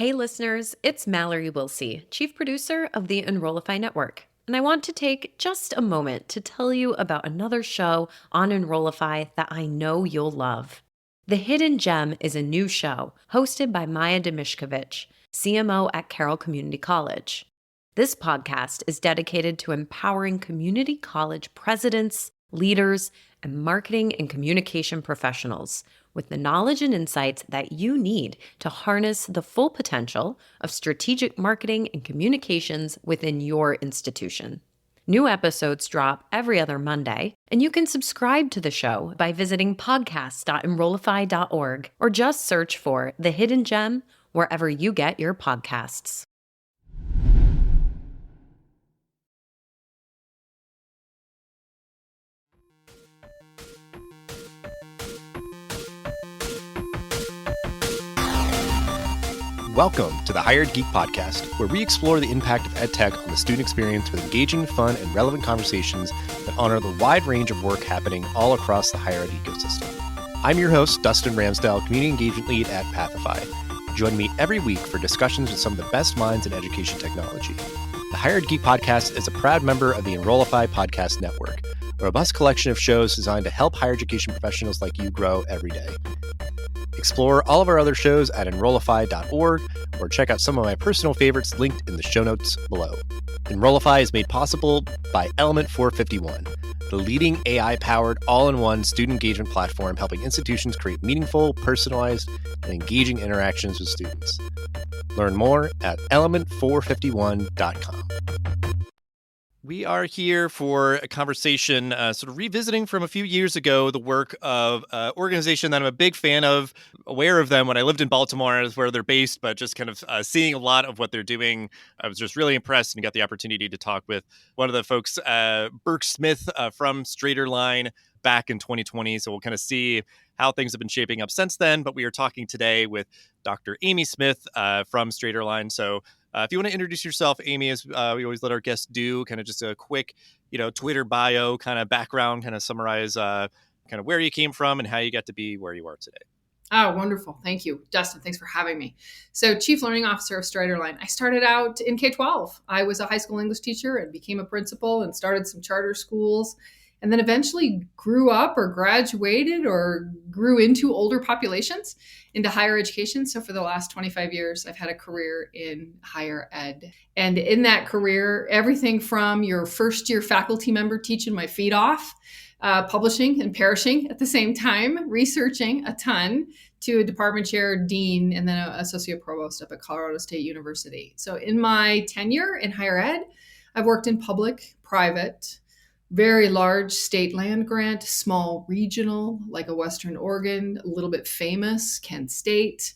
Hey listeners, it's Mallory Wilsey, Chief Producer of the Enrollify Network. And I want to take just a moment to tell you about another show on Enrollify that I know you'll love. The Hidden Gem is a new show hosted by Maya Demishkovich, CMO at Carroll Community College. This podcast is dedicated to empowering community college presidents, leaders, and marketing and communication professionals with the knowledge and insights that you need to harness the full potential of strategic marketing and communications within your institution. New episodes drop every other Monday, and you can subscribe to the show by visiting podcast.enrollify.org or just search for The Hidden Gem wherever you get your podcasts. Welcome to the Hired Geek Podcast, where we explore the impact of EdTech on the student experience with engaging, fun, and relevant conversations that honor the wide range of work happening all across the higher ed ecosystem. I'm your host, Dustin Ramsdell, Community Engagement Lead at Pathify. Join me every week for discussions with some of the best minds in education technology. The Hired Geek Podcast is a proud member of the Enrollify Podcast Network, a robust collection of shows designed to help higher education professionals like you grow every day. Explore all of our other shows at enrollify.org or check out some of my personal favorites linked in the show notes below. Enrollify is made possible by Element 451, the leading AI-powered all-in-one student engagement platform helping institutions create meaningful, personalized, and engaging interactions with students. Learn more at element451.com. We are here for a conversation sort of revisiting from a few years ago the work of an organization that I'm a big fan of, aware of them when I lived in Baltimore is where they're based, but just kind of seeing a lot of what they're doing. I was just really impressed and got the opportunity to talk with one of the folks, Burke Smith from StraighterLine back in 2020. So we'll kind of see how things have been shaping up since then. But we are talking today with Dr. Amy Smith from StraighterLine. So if you want to introduce yourself, Amy, as we always let our guests do, kind of just a quick, Twitter bio, kind of background, kind of summarize kind of where you came from and how you got to be where you are today. Oh, wonderful. Thank you, Dustin. Thanks for having me. So, Chief Learning Officer of StraighterLine. I started out in K-12. I was a high school English teacher and became a principal and started some charter schools, and then eventually grew up or graduated or grew into older populations into higher education. So for the last 25 years, I've had a career in higher ed. And in that career, everything from your first year faculty member teaching my feet off, publishing and perishing at the same time, researching a ton, to a department chair, dean, and then an associate provost up at Colorado State University. So in my tenure in higher ed, I've worked in public, private, very large state land grant, small regional, like a Western Oregon, a little bit famous, Kent State,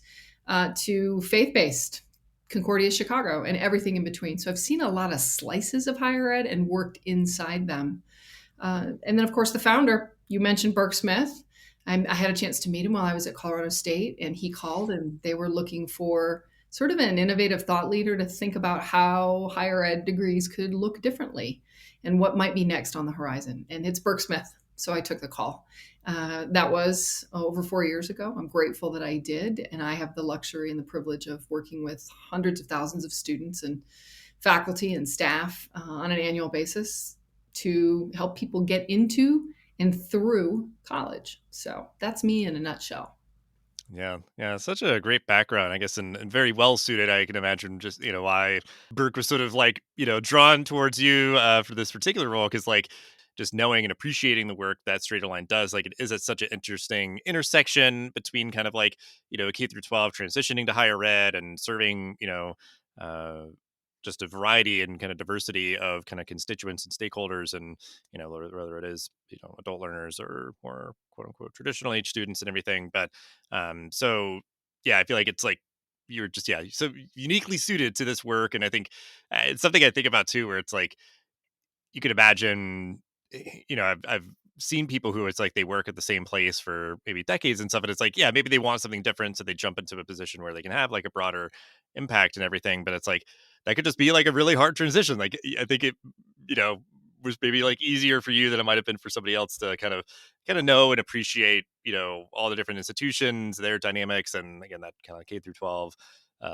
to faith-based, Concordia, Chicago, and everything in between. So I've seen a lot of slices of higher ed and worked inside them. And then, of course, the founder, you mentioned Burke Smith. I had a chance to meet him while I was at Colorado State, and he called, and they were looking for sort of an innovative thought leader to think about how higher ed degrees could look differently and what might be next on the horizon. And it's Burke Smith. So I took the call. That was over 4 years ago. I'm grateful that I did. And I have the luxury and the privilege of working with hundreds of thousands of students and faculty and staff on an annual basis to help people get into and through college. So that's me in a nutshell. Yeah, such a great background, I guess, and very well suited. I can imagine just, why Burke was sort of like, drawn towards you for this particular role, because like just knowing and appreciating the work that StraighterLine does, like it is at such an interesting intersection between kind of like, K through 12 transitioning to higher ed and serving, uh, just a variety and kind of diversity of kind of constituents and stakeholders, and whether it is adult learners or more quote unquote traditional age students and everything. But so yeah, I feel like it's like you're just so uniquely suited to this work, and I think it's something I think about too, where it's like you could imagine, I've seen people who it's like they work at the same place for maybe decades and stuff, and it's like maybe they want something different, so they jump into a position where they can have like a broader impact and everything. But it's like that could just be like a really hard transition. Like I think it was maybe like easier for you than it might have been for somebody else to kind of know and appreciate all the different institutions, their dynamics, and again that kind of K through 12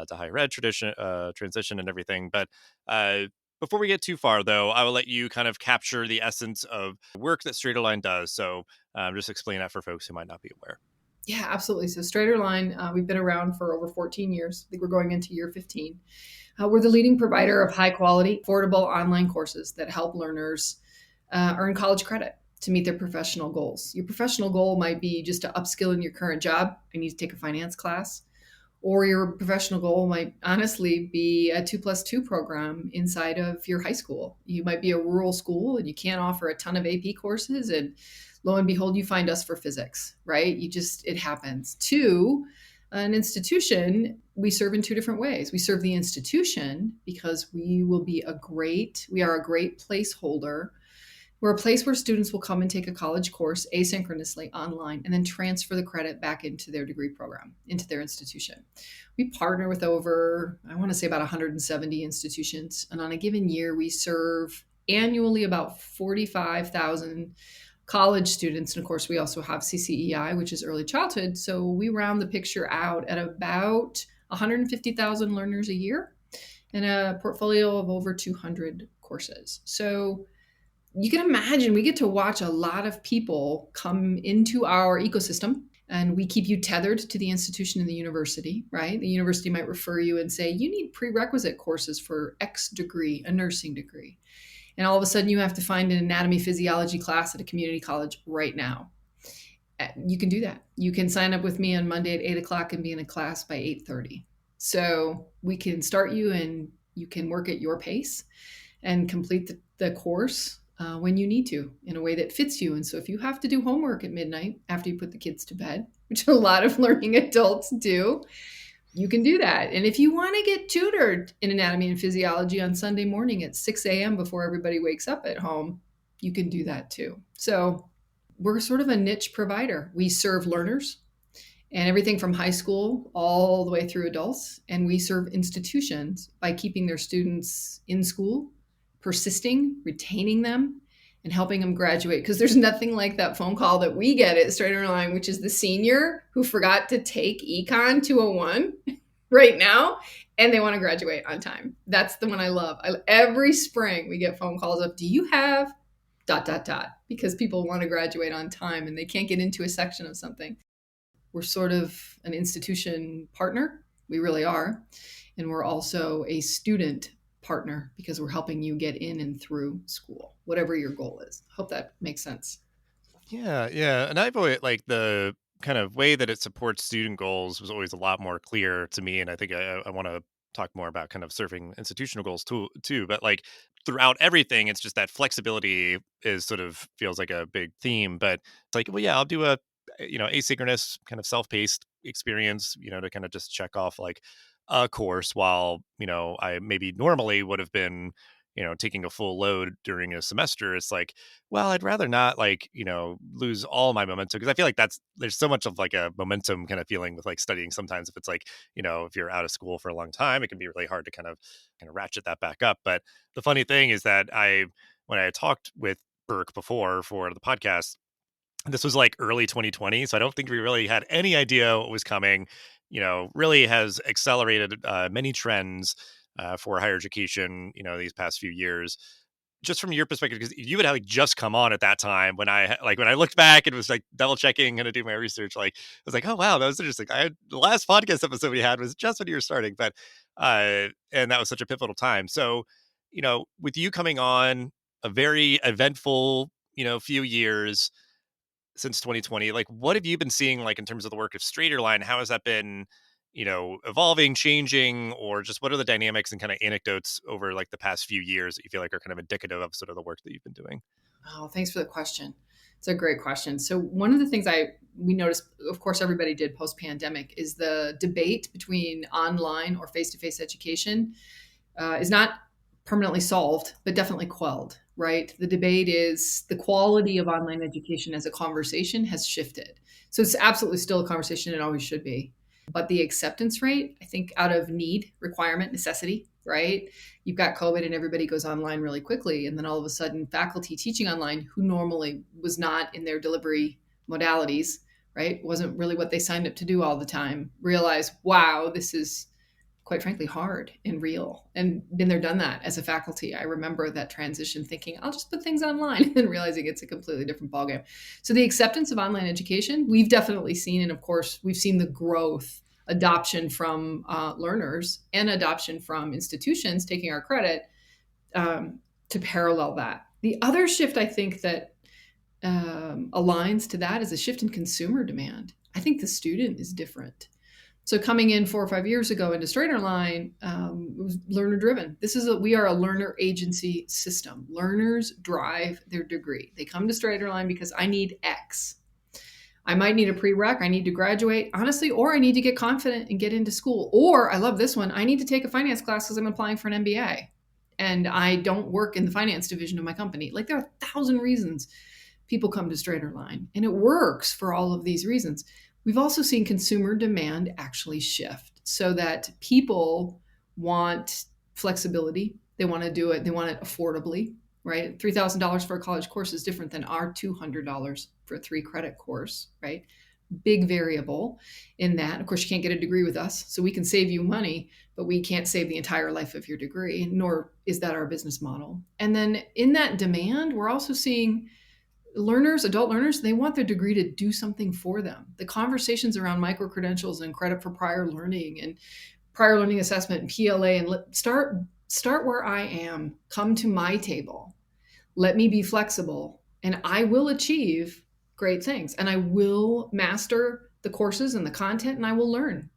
to higher ed tradition transition and everything. But uh, before we get too far, though, I will let you kind of capture the essence of the work that StraighterLine does. So just explain that for folks who might not be aware. Yeah, absolutely. So StraighterLine, we've been around for over 14 years. I think we're going into year 15. We're the leading provider of high quality, affordable online courses that help learners earn college credit to meet their professional goals. Your professional goal might be just to upskill in your current job. I need to take a finance class. Or your professional goal might honestly be a 2+2 program inside of your high school. You might be a rural school and you can't offer a ton of AP courses. And lo and behold, you find us for physics, right? It happens. Two, an institution, we serve in two different ways. We serve the institution because we are a great placeholder. We're a place where students will come and take a college course asynchronously online and then transfer the credit back into their degree program, into their institution. We partner with over, I want to say about 170 institutions. And on a given year, we serve annually about 45,000 college students. And of course, we also have CCEI, which is early childhood. So we round the picture out at about 150,000 learners a year and a portfolio of over 200 courses. So you can imagine we get to watch a lot of people come into our ecosystem, and we keep you tethered to the institution and the university, right? The university might refer you and say, you need prerequisite courses for X degree, a nursing degree. And all of a sudden you have to find an anatomy physiology class at a community college right now. You can do that. You can sign up with me on Monday at 8 o'clock and be in a class by 8:30. So we can start you and you can work at your pace and complete the course when you need to in a way that fits you. And so if you have to do homework at midnight after you put the kids to bed, which a lot of learning adults do, you can do that. And if you want to get tutored in anatomy and physiology on Sunday morning at 6 a.m. before everybody wakes up at home, you can do that too. So we're sort of a niche provider. We serve learners and everything from high school all the way through adults. And we serve institutions by keeping their students in school, persisting, retaining them, and helping them graduate. Because there's nothing like that phone call that we get at StraighterLine, which is the senior who forgot to take Econ 201 right now, and they want to graduate on time. That's the one I love. Every spring we get phone calls of, do you have ... because people want to graduate on time and they can't get into a section of something. We're sort of an institution partner. We really are. And we're also a student partner because we're helping you get in and through school, whatever your goal is. Hope that makes sense. Yeah. And I've always like the kind of way that it supports student goals was always a lot more clear to me. And I think I want to talk more about kind of serving institutional goals too. But like throughout everything, it's just that flexibility is sort of feels like a big theme. But it's like, well, yeah, I'll do a asynchronous kind of self-paced experience, to kind of just check off like a course while, I maybe normally would have been taking a full load during a semester. It's like, well, I'd rather not like, lose all my momentum because I feel like there's so much of like a momentum kind of feeling with like studying sometimes if it's like, if you're out of school for a long time, it can be really hard to kind of ratchet that back up. But the funny thing is that when I talked with Burke before for the podcast, this was like early 2020. So I don't think we really had any idea what was coming, really has accelerated many trends for higher education, these past few years. Just from your perspective, because you had like just come on at that time when when I looked back and was like double checking, going to do my research, like I was like, oh wow, that was interesting. The last podcast episode we had was just when you were starting, but and that was such a pivotal time. So, with you coming on, a very eventful, few years since 2020, like what have you been seeing like in terms of the work of StraighterLine? How has that been, evolving, changing, or just what are the dynamics and kind of anecdotes over like the past few years that you feel like are kind of indicative of sort of the work that you've been doing? Oh, thanks for the question. It's a great question. So one of the things we noticed, of course, everybody did post-pandemic, is the debate between online or face-to-face education is not permanently solved, but definitely quelled, right? The debate is the quality of online education as a conversation has shifted. So it's absolutely still a conversation. It always should be. But the acceptance rate, I think out of need, requirement, necessity, right? You've got COVID and everybody goes online really quickly. And then all of a sudden faculty teaching online who normally was not in their delivery modalities, right? Wasn't really what they signed up to do all the time, realize, wow, this is quite frankly, hard and real. And been there, done that as a faculty. I remember that transition thinking, I'll just put things online and realizing it's a completely different ballgame. So the acceptance of online education, we've definitely seen. And of course, we've seen the growth, adoption from learners and adoption from institutions taking our credit to parallel that. The other shift I think that aligns to that is a shift in consumer demand. I think the student is different. So coming in 4 or 5 years ago into StraighterLine, it was learner driven. We are a learner agency system. Learners drive their degree. They come to StraighterLine because I need X. I might need a prereq. I need to graduate, honestly, or I need to get confident and get into school. Or I love this one. I need to take a finance class because I'm applying for an MBA and I don't work in the finance division of my company. Like there are 1,000 reasons people come to StraighterLine, and it works for all of these reasons. We've also seen consumer demand actually shift so that people want flexibility. They want to do it. They want it affordably, right? $3,000 for a college course is different than our $200 for a 3-credit course, right? Big variable in that. Of course, you can't get a degree with us, so we can save you money, but we can't save the entire life of your degree, nor is that our business model. And then in that demand, we're also seeing learners, adult learners, they want their degree to do something for them. The conversations around micro-credentials and credit for prior learning and prior learning assessment and PLA and start where I am. Come to my table. Let me be flexible and I will achieve great things and I will master the courses and the content and I will learn.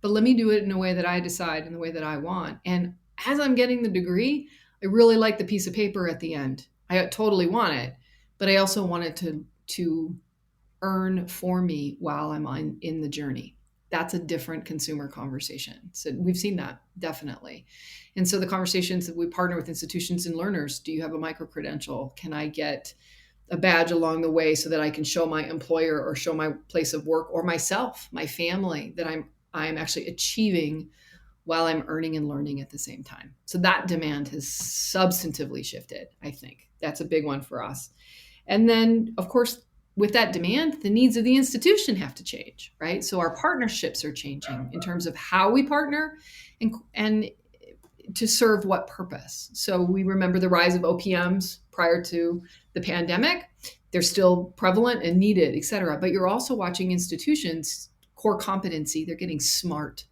But let me do it in a way that I decide, in the way that I want. And as I'm getting the degree, I really like the piece of paper at the end. I totally want it. But I also want it to earn for me while I'm in the journey. That's a different consumer conversation. So we've seen that definitely. And so the conversations that we partner with institutions and learners, do you have a micro-credential? Can I get a badge along the way so that I can show my employer or show my place of work or myself, my family, that I'm actually achieving while I'm earning and learning at the same time. So that demand has substantively shifted, I think. That's a big one for us. And then, of course, with that demand, the needs of the institution have to change, right? So our partnerships are changing in terms of how we partner and to serve what purpose. So we remember the rise of OPMs prior to the pandemic. They're still prevalent and needed, et cetera. But you're also watching institutions, core competency, they're getting smart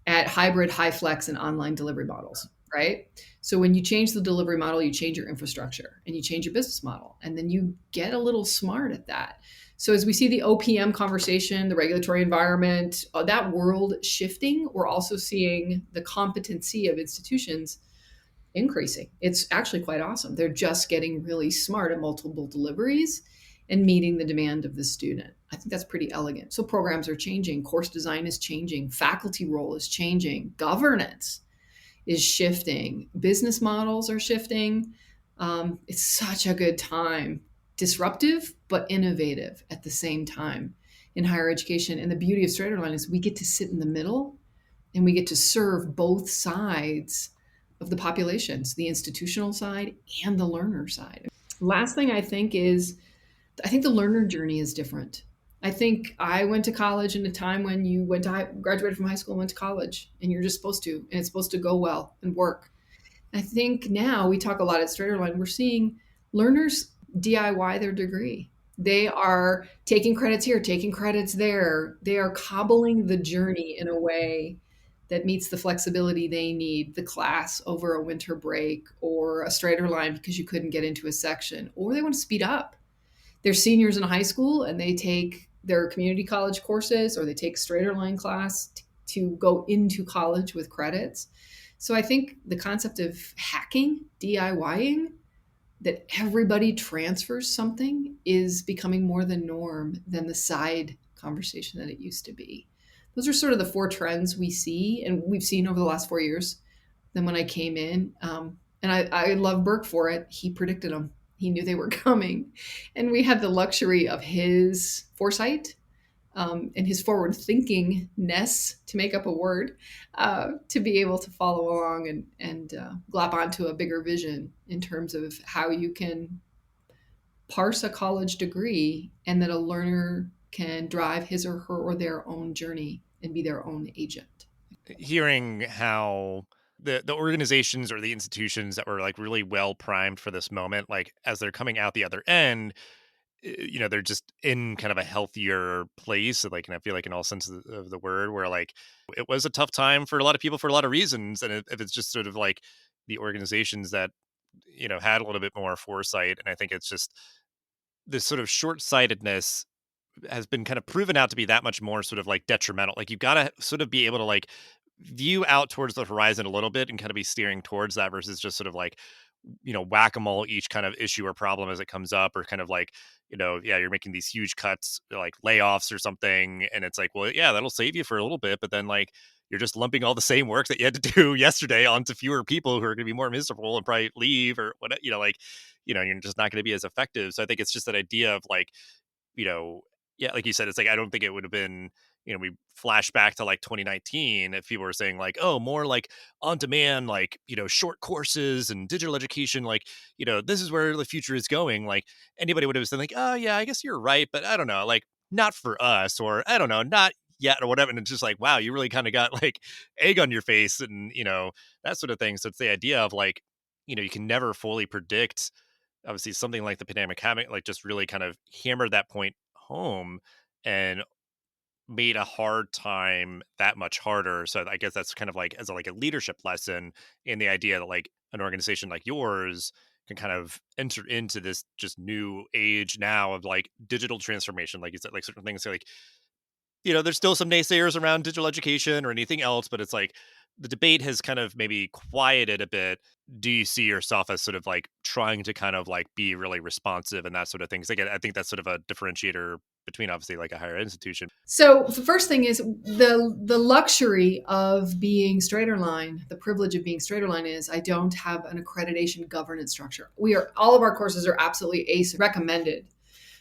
at hybrid, high flex, and online delivery models, right? So when you change the delivery model, you change your infrastructure and you change your business model, and then you get a little smart at that. So as we see the OPM conversation, the regulatory environment, that world shifting, we're also seeing the competency of institutions increasing. It's actually quite awesome. They're just getting really smart at multiple deliveries and meeting the demand of the student. I think that's pretty elegant. So programs are changing, course design is changing, faculty role is changing, governance is shifting, business models are shifting. It's such a good time, disruptive but innovative at the same time in higher education. And the beauty of StraighterLine is we get to sit in the middle and we get to serve both sides of the populations, the institutional side and the learner side. Last thing I think is, I think the learner journey is different. I think I went to college in a time when you graduated from high school and went to college, and you're just supposed to, and it's supposed to go well and work. I think now we talk a lot at StraighterLine, we're seeing learners DIY their degree. They are taking credits here, taking credits there. They are cobbling the journey in a way that meets the flexibility they need, the class over a winter break or a StraighterLine because you couldn't get into a section, or they want to speed up. They're seniors in high school and they take their community college courses or they take StraighterLine class to go into college with credits. So I think the concept of hacking, DIYing, that everybody transfers something is becoming more the norm than the side conversation that it used to be. Those are sort of the 4 trends we see and we've seen over the last 4 years. Then when I came in, and I love Burke for it, he predicted them. He knew they were coming. And we had the luxury of his foresight and his forward thinkingness, to make up a word, to be able to follow along and glop onto a bigger vision in terms of how you can parse a college degree and that a learner can drive his or her or their own journey and be their own agent. hearing how the organizations or the institutions that were like really well primed for this moment, like as they're coming out the other end, they're just in kind of a healthier place. Like, and I feel like in all senses of the word, where like it was a tough time for a lot of people for a lot of reasons, and if it's just sort of like the organizations that had a little bit more foresight, and I think it's just this sort of short sightedness has been kind of proven out to be that much more sort of like detrimental. Like you've got to sort of be able to like view out towards the horizon a little bit and kind of be steering towards that versus just sort of like, whack-a-mole each kind of issue or problem as it comes up, or kind of like, yeah, you're making these huge cuts, like layoffs or something. And it's like, well, yeah, that'll save you for a little bit. But then like, you're just lumping all the same work that you had to do yesterday onto fewer people who are going to be more miserable and probably leave or what, you're just not going to be as effective. So I think it's just that idea of like, you know, yeah, like you said, it's like I don't think it would have been, we flash back to like 2019 if people were saying like, oh, more like on demand, like, short courses and digital education, like, this is where the future is going. Like anybody would have said like, oh yeah, I guess you're right, but I don't know, like not for us, or I don't know, not yet or whatever. And it's just like, wow, you really kind of got like egg on your face and, that sort of thing. So it's the idea of like, you can never fully predict. Obviously something like the pandemic having like just really kind of hammered that point home and made a hard time that much harder. So I guess that's kind of like as a, like a leadership lesson in the idea that like an organization like yours can kind of enter into this just new age now of like digital transformation, like you said, like certain things like, there's still some naysayers around digital education or anything else, but it's like the debate has kind of maybe quieted a bit. Do you see yourself as sort of like trying to kind of like be really responsive and that sort of thing? 'Cause again, I think that's sort of a differentiator between obviously like a higher institution. So the first thing is the luxury of being StraighterLine, the privilege of being StraighterLine is I don't have an accreditation governance structure. All of our courses are absolutely ACE recommended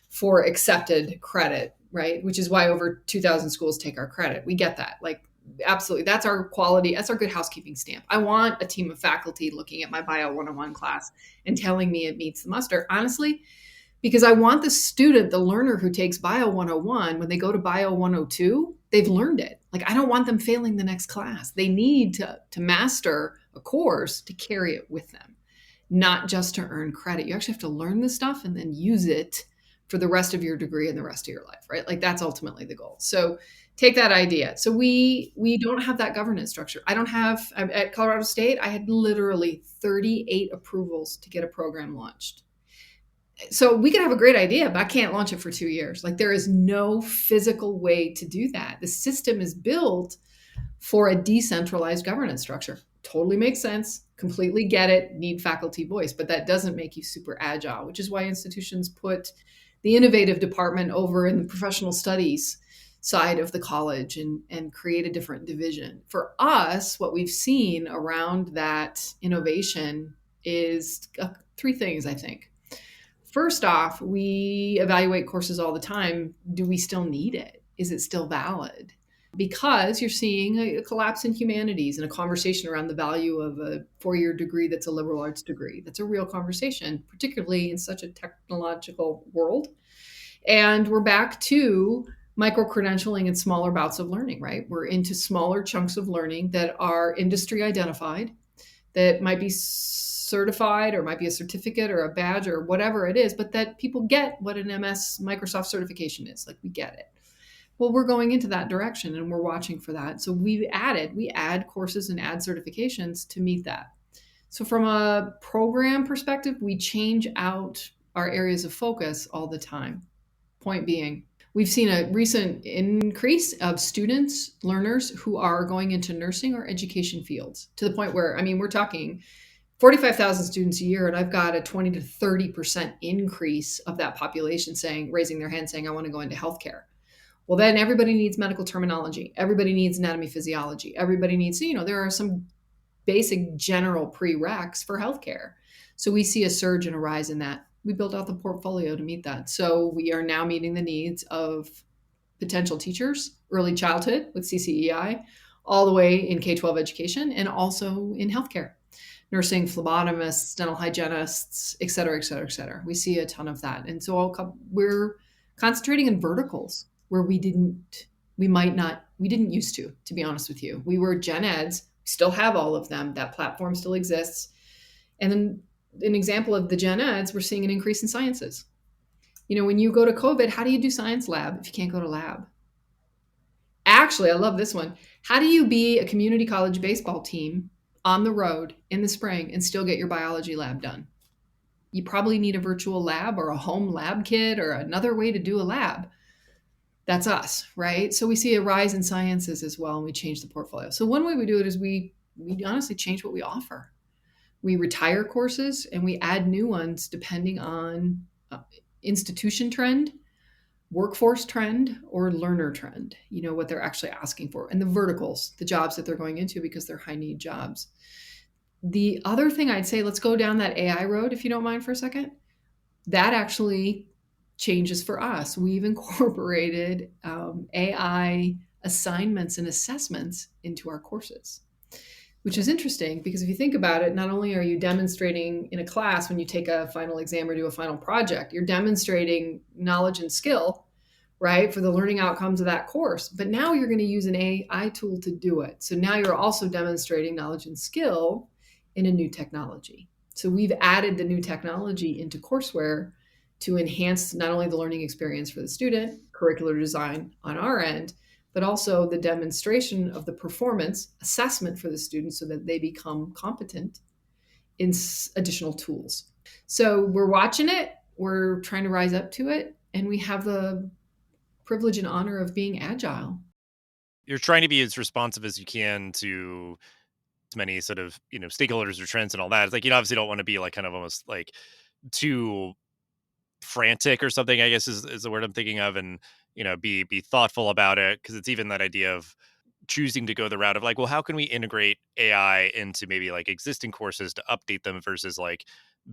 for accepted credit, right? Which is why over 2,000 schools take our credit. We get that. Like, absolutely. That's our quality. That's our good housekeeping stamp. I want a team of faculty looking at my Bio 101 class and telling me it meets the muster. Honestly, because I want the student, the learner who takes Bio 101, when they go to Bio 102, they've learned it. Like, I don't want them failing the next class. They need to master a course to carry it with them, not just to earn credit. You actually have to learn this stuff and then use it for the rest of your degree and the rest of your life, right? Like that's ultimately the goal. So take that idea. So we don't have that governance structure. I don't have at Colorado State, I had literally 38 approvals to get a program launched. So we could have a great idea, but I can't launch it for 2 years. Like there is no physical way to do that. The system is built for a decentralized governance structure. Totally makes sense. Completely get it. Need faculty voice, but that doesn't make you super agile, which is why institutions put the innovative department over in the professional studies side of the college and create a different division. For us, what we've seen around that innovation is three things, I think. First off, we evaluate courses all the time. Do we still need it? Is it still valid? Because you're seeing a collapse in humanities and a conversation around the value of a 4-year degree that's a liberal arts degree. That's a real conversation, particularly in such a technological world. And we're back to micro-credentialing and smaller bouts of learning, right? We're into smaller chunks of learning that are industry identified, that might be certified or might be a certificate or a badge or whatever it is, but that people get what an MS Microsoft certification is. Like we get it. Well, we're going into that direction and we're watching for that. So we add courses and add certifications to meet that. So from a program perspective, we change out our areas of focus all the time. Point being, we've seen a recent increase of students, learners who are going into nursing or education fields to the point where, I mean, we're talking 45,000 students a year, and I've got a 20 to 30% increase of that population raising their hand saying, I want to go into healthcare. Well, then everybody needs medical terminology. Everybody needs anatomy physiology. Everybody needs, there are some basic general prereqs for healthcare. So we see a surge and a rise in that. We built out the portfolio to meet that. So we are now meeting the needs of potential teachers, early childhood with CCEI, all the way in K-12 education, and also in healthcare, nursing, phlebotomists, dental hygienists, et cetera, et cetera, et cetera. We see a ton of that. And so we're concentrating in verticals where we might not We didn't used to be honest with you. We were gen eds, still have all of them. That platform still exists. And then an example of the gen eds, we're seeing an increase in sciences. When you go to COVID, how do you do science lab if you can't go to lab? Actually, I love this one. How do you be a community college baseball team on the road in the spring and still get your biology lab done? You probably need a virtual lab or a home lab kit or another way to do a lab. That's us, right? So we see a rise in sciences as well, and we change the portfolio. So one way we do it is we honestly change what we offer. We retire courses and we add new ones depending on institution trend, workforce trend, or learner trend, what they're actually asking for, and the verticals, the jobs that they're going into, because they're high need jobs. The other thing I'd say, let's go down that AI road, if you don't mind for a second. That actually changes for us. We've incorporated AI assignments and assessments into our courses, which is interesting because if you think about it, not only are you demonstrating in a class when you take a final exam or do a final project, you're demonstrating knowledge and skill, right, for the learning outcomes of that course. But now you're going to use an AI tool to do it. So now you're also demonstrating knowledge and skill in a new technology. So we've added the new technology into courseware to enhance not only the learning experience for the student, curricular design on our end, but also the demonstration of the performance assessment for the students so that they become competent in additional tools. So we're watching it, we're trying to rise up to it, and we have the privilege and honor of being agile. You're trying to be as responsive as you can to as many sort of, stakeholders or trends and all that. It's like, you obviously don't want to be like kind of almost like too frantic or something, I guess is the word I'm thinking of. And, be thoughtful about it. Cause it's even that idea of choosing to go the route of like, well, how can we integrate AI into maybe like existing courses to update them versus like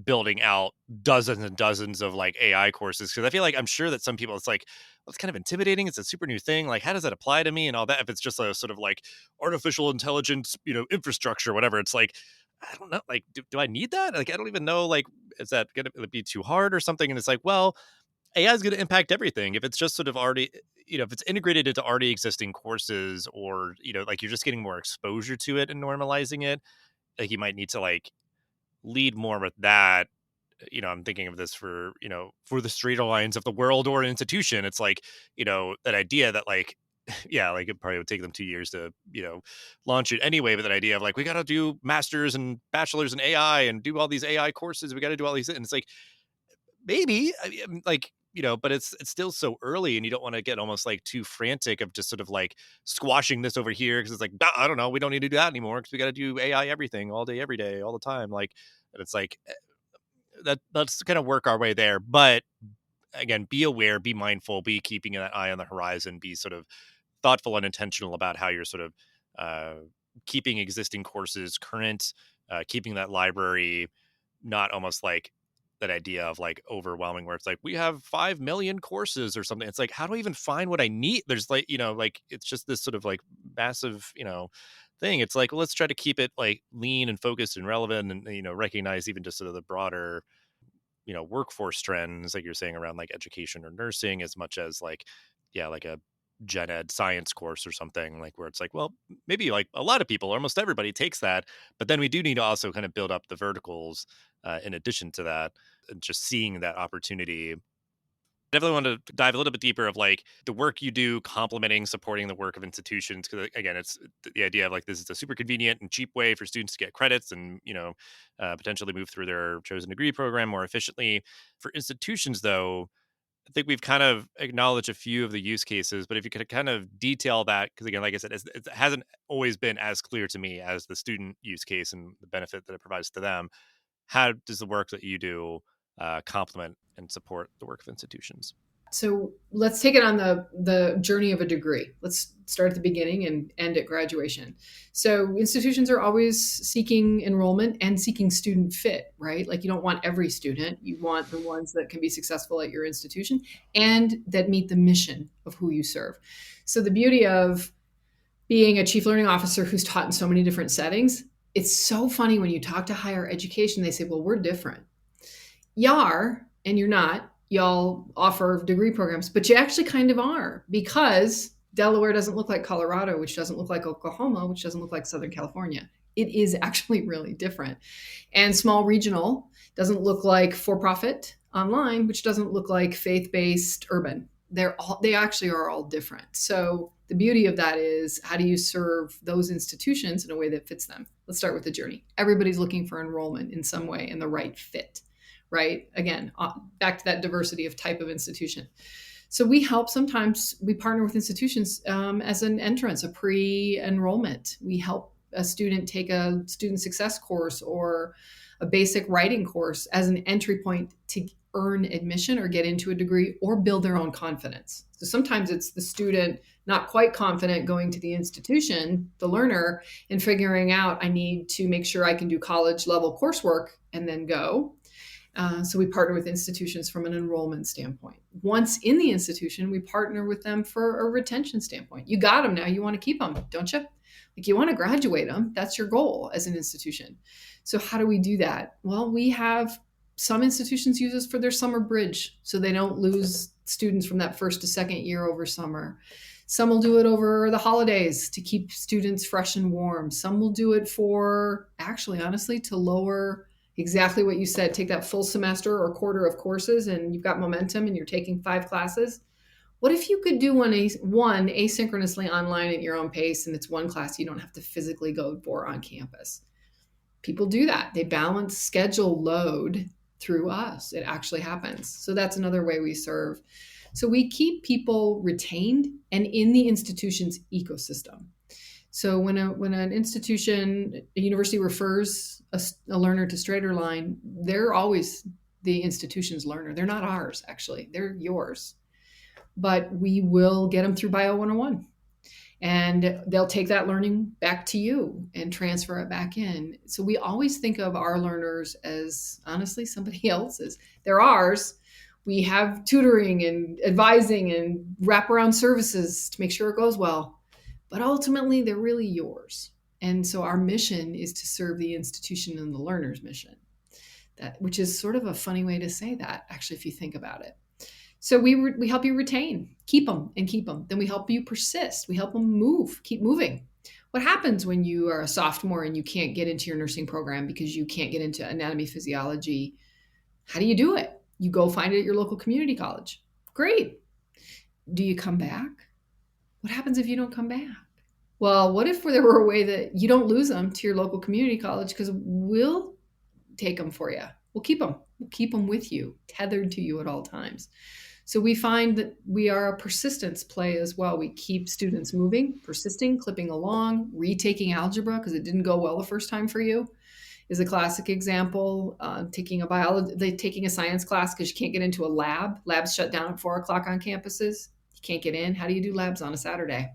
building out dozens and dozens of like AI courses? Cause I feel like I'm sure that some people it's like, well, it's kind of intimidating. It's a super new thing. Like, how does that apply to me and all that? If it's just a sort of like artificial intelligence, infrastructure, whatever, it's like, I don't know. Like, do I need that? Like, I don't even know. Like, is that going to be too hard or something? And it's like, well, AI is going to impact everything. If it's just sort of already, if it's integrated into already existing courses or, like you're just getting more exposure to it and normalizing it, like you might need to like lead more with that. I'm thinking of this for the straighter lines of the world or an institution. It's like, that idea that like, yeah, like it probably would take them 2 years to, launch it anyway. But that idea of like, we got to do masters and bachelors in AI and do all these AI courses. We got to do all these. And it's like, maybe like, but it's still so early and you don't want to get almost like too frantic of just sort of like squashing this over here. Cause it's like, I don't know. We don't need to do that anymore. Cause we got to do AI, everything all day, every day, all the time. Like, and it's like, let's kind of work our way there. But again, be aware, be mindful, be keeping that eye on the horizon, be sort of thoughtful and intentional about how you're sort of uh, keeping existing courses current, keeping that library not almost like that idea of like overwhelming where it's like we have 5 million courses or something. It's like, how do I even find what I need? There's like, like it's just this sort of like massive, thing. It's like, well, let's try to keep it like lean and focused and relevant and, recognize even just sort of the broader workforce trends like you're saying around like education or nursing as much as like yeah like a gen ed science course or something like where it's like well maybe like a lot of people almost everybody takes that, but then we do need to also kind of build up the verticals in addition to that and just seeing that opportunity. Definitely want to dive a little bit deeper of like the work you do complementing supporting the work of institutions because again it's the idea of like this is a super convenient and cheap way for students to get credits and potentially move through their chosen degree program more efficiently. For institutions though, I think we've kind of acknowledged a few of the use cases, but if you could kind of detail that, because again, like I said, it hasn't always been as clear to me as the student use case and the benefit that it provides to them. How does the work that you do complement and support the work of institutions? So let's take it on the journey of a degree. Let's start at the beginning and end at graduation. So institutions are always seeking enrollment and seeking student fit, right? Like you don't want every student. You want the ones that can be successful at your institution and that meet the mission of who you serve. So the beauty of being a chief learning officer who's taught in so many different settings, it's so funny when you talk to higher education, they say, well, we're different. You are, and you're not. Y'all offer degree programs, but you actually kind of are because Delaware doesn't look like Colorado, which doesn't look like Oklahoma, which doesn't look like Southern California. It is actually really different. And small regional doesn't look like for profit online, which doesn't look like faith based urban. They actually are all different. So the beauty of that is, how do you serve those institutions in a way that fits them? Let's start with the journey. Everybody's looking for enrollment in some way and the right fit, right? Again, back to that diversity of type of institution. So sometimes we partner with institutions as an entrance, a pre-enrollment. We help a student take a student success course or a basic writing course as an entry point to earn admission or get into a degree or build their own confidence. So sometimes it's the student not quite confident going to the institution, the learner, and figuring out, I need to make sure I can do college level coursework and then go. So we partner with institutions from an enrollment standpoint. Once in the institution, we partner with them for a retention standpoint. You got them now, you want to keep them, don't you? Like, you want to graduate them. That's your goal as an institution. So how do we do that? Well, we have some institutions use us for their summer bridge, so they don't lose students from that first to second year over summer. Some will do it over the holidays to keep students fresh and warm. Some will do it for, actually, honestly, to lower exactly what you said. Take that full semester or quarter of courses and you've got momentum and you're taking 5 classes. What if you could do one asynchronously online at your own pace, and it's one class you don't have to physically go for on campus? People do that. They balance schedule load through us. It actually happens. So that's another way we serve. So we keep people retained and in the institution's ecosystem. So when an institution, a university refers a learner to StraighterLine, they're always the institution's learner. They're not ours, actually. They're yours. But we will get them through Bio 101. And they'll take that learning back to you and transfer it back in. So we always think of our learners as, honestly, somebody else's. They're ours. We have tutoring and advising and wraparound services to make sure it goes well. But ultimately, they're really yours. And so our mission is to serve the institution and the learner's mission. Which is sort of a funny way to say that, actually, if you think about it. So we help you retain, keep them and keep them. Then we help you persist. We help them keep moving. What happens when you are a sophomore and you can't get into your nursing program because you can't get into anatomy, physiology? How do you do it? You go find it at your local community college. Great. Do you come back? What happens if you don't come back? Well, what if there were a way that you don't lose them to your local community college, because we'll take them for you. We'll keep them. We'll keep them with you, tethered to you at all times. So we find that we are a persistence play as well. We keep students moving, persisting, clipping along, retaking algebra because it didn't go well the first time for you is a classic example. Taking a science class because you can't get into a lab. Labs shut down at 4 o'clock on campuses. You can't get in. How do you do labs on a Saturday?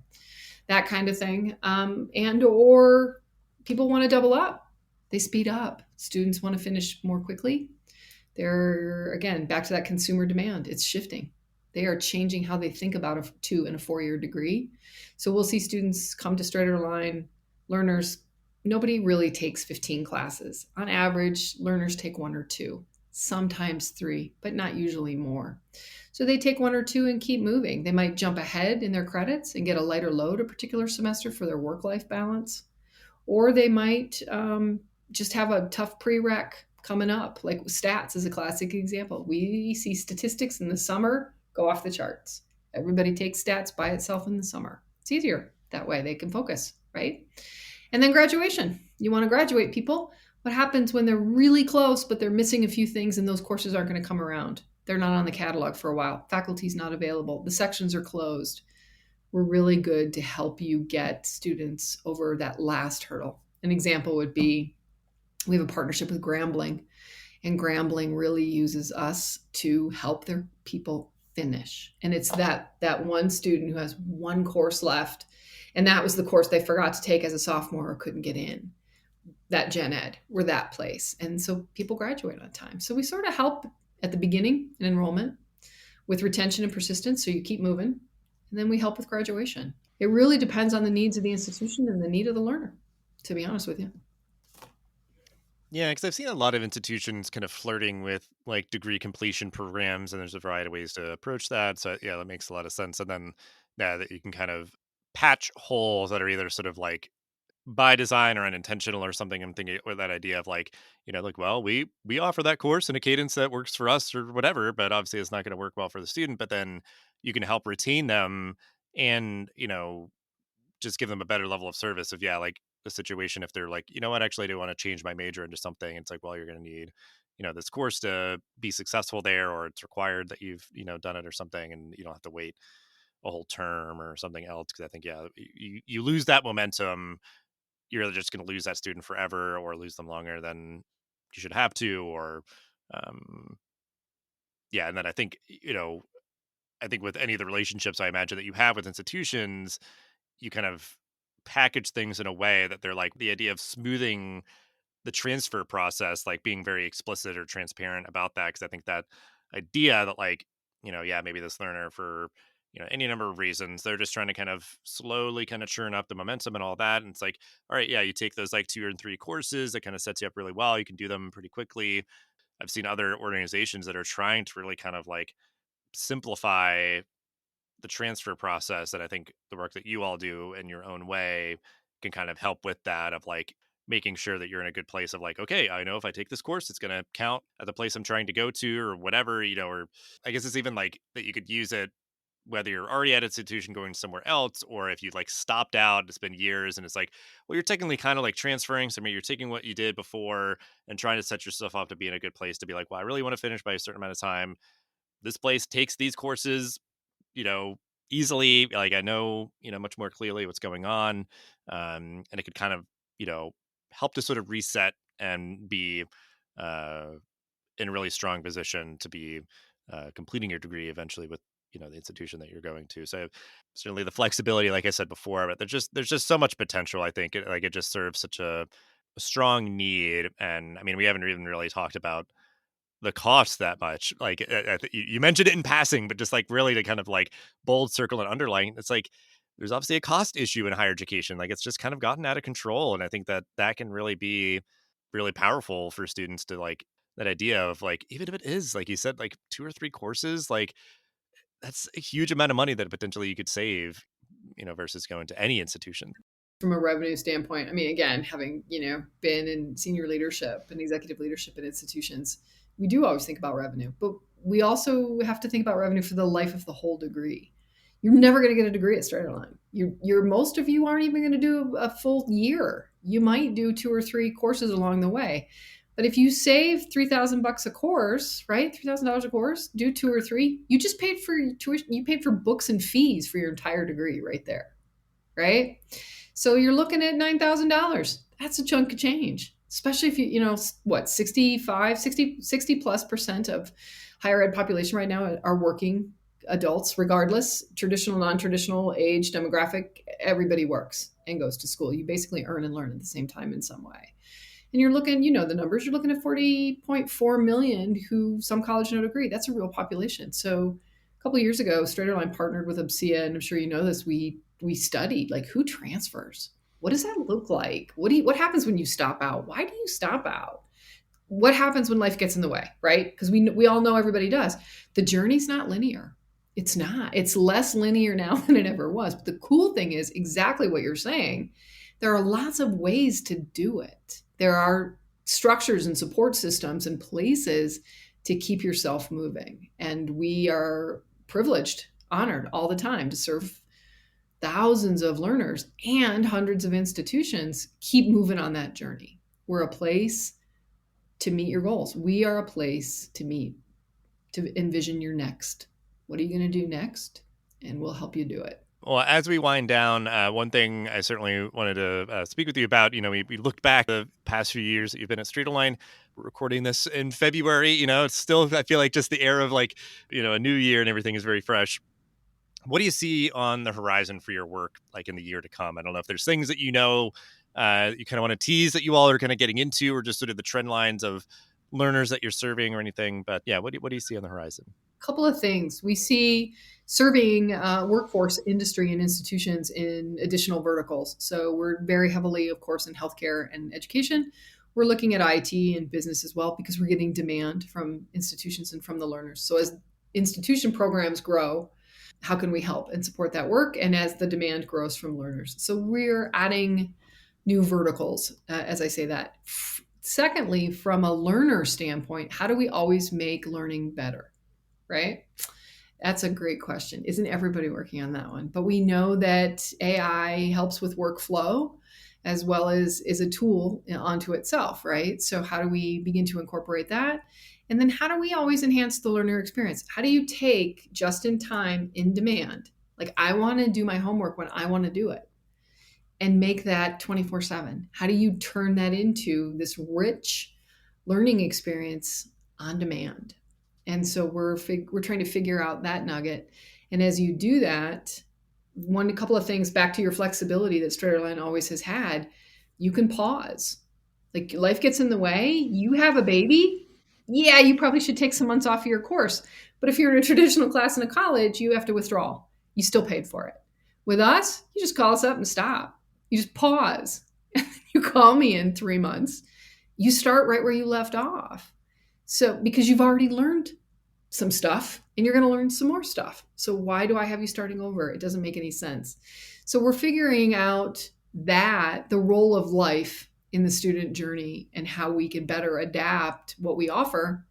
That kind of thing. Or people want to double up. They speed up. Students want to finish more quickly. They're, again, back to that consumer demand. It's shifting. They are changing how they think about a 2 and a 4-year degree. So we'll see students come to StraighterLine, learners. Nobody really takes 15 classes. On average, learners take 1 or 2, sometimes 3, but not usually more. So they take 1 or 2 and keep moving. They might jump ahead in their credits and get a lighter load a particular semester for their work-life balance. Or they might just have a tough prereq coming up, like stats is a classic example. We see statistics in the summer go off the charts. Everybody takes stats by itself in the summer. It's easier that way. They can focus, right? And then graduation. You want to graduate people. What happens when they're really close, but they're missing a few things and those courses aren't going to come around? They're not on the catalog for a while. Faculty's not available. The sections are closed. We're really good to help you get students over that last hurdle. An example would be, we have a partnership with Grambling, and Grambling really uses us to help their people finish. And it's that one student who has one course left, and that was the course they forgot to take as a sophomore or couldn't get in. That gen ed, we're that place. And so people graduate on time. So we sort of help at the beginning in enrollment with retention and persistence, so you keep moving. And then we help with graduation. It really depends on the needs of the institution and the need of the learner, to be honest with you. Yeah, because I've seen a lot of institutions kind of flirting with like degree completion programs, and there's a variety of ways to approach that. So yeah, that makes a lot of sense. And then Yeah, that you can kind of patch holes that are either sort of like by design or unintentional or something. I'm thinking with that idea of like, like, well, we offer that course in a cadence that works for us or whatever, but obviously it's not going to work well for the student. But then you can help retain them and, just give them a better level of service of, yeah, like the situation if they're like, you know what, actually I do want to change my major into something. It's like, well, you're gonna need, this course to be successful there, or it's required that you've, done it or something, and you don't have to wait a whole term or something else. Cause I think, yeah, you lose that momentum, you're either just going to lose that student forever or lose them longer than you should have to, or um yeah. And then I think, I think with any of the relationships I imagine that you have with institutions, you kind of package things in a way that they're like the idea of smoothing the transfer process, like being very explicit or transparent about that. Cause I think that idea that like, yeah, maybe this learner for, any number of reasons, they're just trying to kind of slowly kind of churn up the momentum and all that. And it's like, all right, yeah, you take those like 2 or 3 courses that kind of sets you up really well. You can do them pretty quickly. I've seen other organizations that are trying to really kind of like simplify the transfer process, that I think the work that you all do in your own way can kind of help with that of like making sure that you're in a good place of like, okay, I know if I take this course, it's going to count at the place I'm trying to go to or whatever, or I guess it's even like that you could use it whether you're already at an institution going somewhere else, or if you like stopped out, it's been years and it's like, well, you're technically kind of like transferring. So maybe you're taking what you did before and trying to set yourself up to be in a good place to be like, well, I really want to finish by a certain amount of time. This place takes these courses, you know, easily. Like I know, much more clearly what's going on. And it could kind of, you know, help to sort of reset and be uh, in a really strong position to be completing your degree eventually with, the institution that you're going to. So certainly the flexibility, like I said before, but there's just so much potential. I think it just serves such a strong need. And I mean, we haven't even really talked about the cost that much. Like you mentioned it in passing, but just like really to kind of like bold circle and underline, it's like there's obviously a cost issue in higher education. Like it's just kind of gotten out of control, and I think that that can really be really powerful for students to like that idea of like, even if it is like you said, like 2 or 3 courses, like that's a huge amount of money that potentially you could save, versus going to any institution. From a revenue standpoint, I mean, again, having, been in senior leadership and executive leadership in institutions, we do always think about revenue, but we also have to think about revenue for the life of the whole degree. You're never going to get a degree at StraighterLine. You're most of you aren't even going to do a full year. You might do 2 or 3 courses along the way. But if you save $3,000 a course, right? $3,000 a course, do 2 or 3, you just paid for tuition, you paid for books and fees for your entire degree right there, right? So you're looking at $9,000. That's a chunk of change, especially if what, 60 plus percent of higher ed population right now are working adults, regardless, traditional, non-traditional age, demographic, everybody works and goes to school. You basically earn and learn at the same time in some way. And you're looking, the numbers, you're looking at 40.4 million who some college no degree. That's a real population. So a couple of years ago, StraighterLine partnered with ABSEA, and I'm sure you know this. We studied like who transfers. What does that look like? What happens when you stop out? Why do you stop out? What happens when life gets in the way, right? Because we all know everybody does. The journey's not linear. It's not. It's less linear now than it ever was. But the cool thing is exactly what you're saying. There are lots of ways to do it. There are structures and support systems and places to keep yourself moving. And we are privileged, honored all the time to serve thousands of learners and hundreds of institutions. Keep moving on that journey. We're a place to meet your goals. We are a place to meet, to envision your next. What are you going to do next? And we'll help you do it. Well, as we wind down, one thing I certainly wanted to speak with you about, we looked back the past few years that you've been at StraighterLine. We're recording this in February. It's still, I feel like just the air of like, a new year and everything is very fresh. What do you see on the horizon for your work, like in the year to come? I don't know if there's things that you kind of want to tease that you all are kind of getting into, or just sort of the trend lines of learners that you're serving or anything. But yeah, what do you see on the horizon? Couple of things. We see serving workforce, industry, and institutions in additional verticals. So we're very heavily, of course, in healthcare and education. We're looking at IT and business as well, because we're getting demand from institutions and from the learners. So as institution programs grow, How can we help and support that work? And as the demand grows from learners. So we're adding new verticals, as I say that. Secondly, from a learner standpoint, how do we always make learning better, right? That's a great question. Isn't everybody working on that one? But we know that AI helps with workflow as well as is a tool onto itself, right? So how do we begin to incorporate that? And then how do we always enhance the learner experience? How do you take just in time, in demand? Like I want to do my homework when I want to do it and make that 24/7. How do you turn that into this rich learning experience on demand? And so we're trying to figure out that nugget. And as you do that, a couple of things back to your flexibility that StraighterLine always has had, you can pause. Like life gets in the way, you have a baby, yeah, you probably should take some months off of your course. But if you're in a traditional class in a college, you have to withdraw. You still paid for it. With us, you just call us up and stop. You just pause. You call me in 3 months. You start right where you left off. So because you've already learned some stuff and you're going to learn some more stuff. So why do I have you starting over? It doesn't make any sense. So we're figuring out that the role of life in the student journey and how we can better adapt what we offer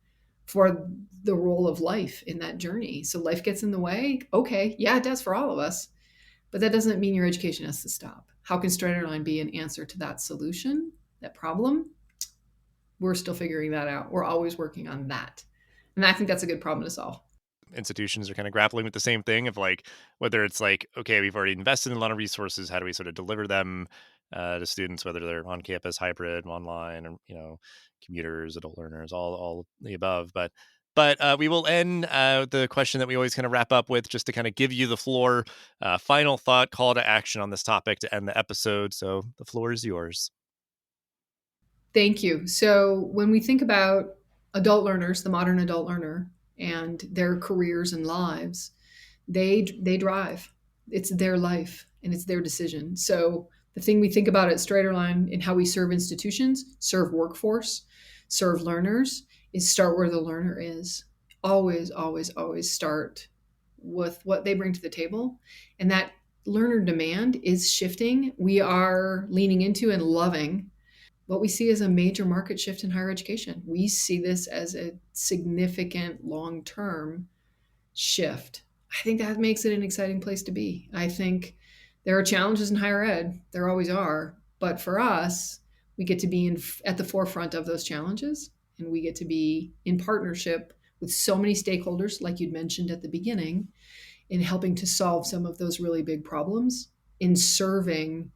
for the role of life in that journey. So life gets in the way. Okay. Yeah, it does for all of us, but that doesn't mean your education has to stop. How can StraighterLine be an answer to that solution, that problem? We're still figuring that out. We're always working on that. And I think that's a good problem to solve. Institutions are kind of grappling with the same thing of like, whether it's like, okay, we've already invested in a lot of resources. How do we sort of deliver them to students, whether they're on campus, hybrid, online, or, commuters, adult learners, all the above. But we will end the question that we always kind of wrap up with, just to kind of give you the floor, final thought, call to action on this topic to end the episode. So the floor is yours. Thank you. So when we think about adult learners, the modern adult learner, and their careers and lives, they drive. It's their life and it's their decision. So the thing we think about at StraighterLine in how we serve institutions, serve workforce, serve learners, is start where the learner is. Always, always, always start with what they bring to the table. And that learner demand is shifting. We are leaning into and loving what we see as a major market shift in higher education. We see this as a significant long-term shift. I think that makes it an exciting place to be. I think there are challenges in higher ed. There always are. But for us, we get to be at the forefront of those challenges, and we get to be in partnership with so many stakeholders, like you'd mentioned at the beginning, in helping to solve some of those really big problems, in serving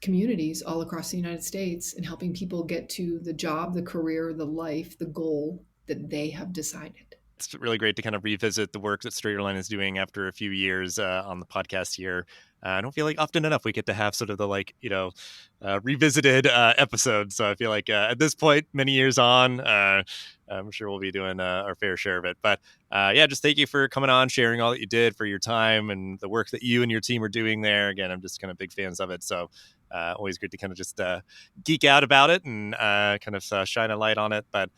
communities all across the United States and helping people get to the job, the career, the life, the goal that they have decided. It's really great to kind of revisit the work that StraighterLine is doing after a few years on the podcast here. I don't feel like often enough we get to have sort of the revisited episodes. So I feel like at this point, many years on, I'm sure we'll be doing our fair share of it. But just thank you for coming on, sharing all that you did, for your time and the work that you and your team are doing there. Again, I'm just kind of big fans of it. So always good to kind of just geek out about it and kind of shine a light on it. But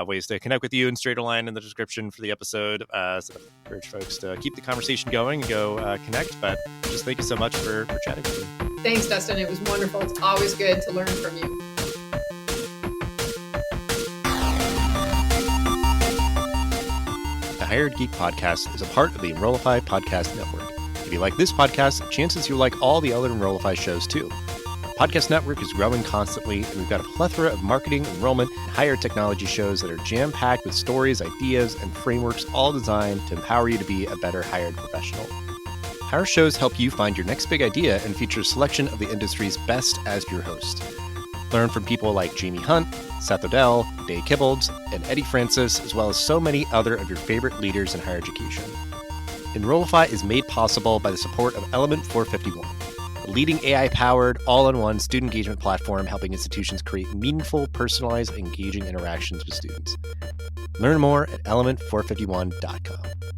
ways to connect with you and StraighterLine in the description for the episode. So I encourage folks to keep the conversation going and go connect. But just thank you so much for chatting with me. Thanks, Dustin. It was wonderful. It's always good to learn from you. The Hired Geek Podcast is a part of the Enrollify Podcast Network. If you like this podcast, chances you'll like all the other Enrollify shows too. Our podcast network is growing constantly, and we've got a plethora of marketing, enrollment, and higher technology shows that are jam-packed with stories, ideas, and frameworks, all designed to empower you to be a better hired professional. Our shows help you find your next big idea and feature a selection of the industry's best as your host. Learn from people like Jamie Hunt, Seth Odell, Dave Kibbolds, and Eddie Francis, as well as so many other of your favorite leaders in higher education. Enrollify is made possible by the support of Element 451, a leading AI-powered, all-in-one student engagement platform helping institutions create meaningful, personalized, engaging interactions with students. Learn more at element451.com.